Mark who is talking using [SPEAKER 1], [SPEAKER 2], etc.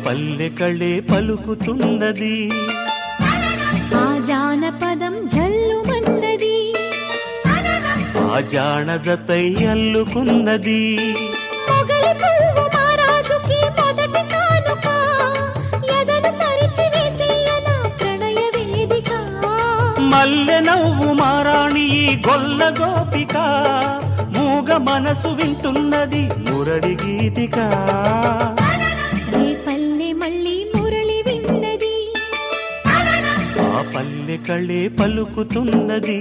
[SPEAKER 1] పల్లె కళే పలుకుతున్నది,
[SPEAKER 2] ఆ జానపదం జల్లుమన్నది,
[SPEAKER 1] ఆ జానజతై అల్లుకున్నది.
[SPEAKER 2] మొగలి పువ్వు మహారాజుకి మొదటి కానుక, ఎదను పరిచి వేసేయన ప్రణయ వేదిక.
[SPEAKER 1] మల్లె నవ్వు మారాణి ఈ గొల్ల గోపిక, మూగ మనసు వింటున్నది మురళి గీతిక.
[SPEAKER 2] రేపల్లె మళ్ళీ మురళి విన్నది,
[SPEAKER 1] ఆ పల్లె కళే పలుకుతున్నది.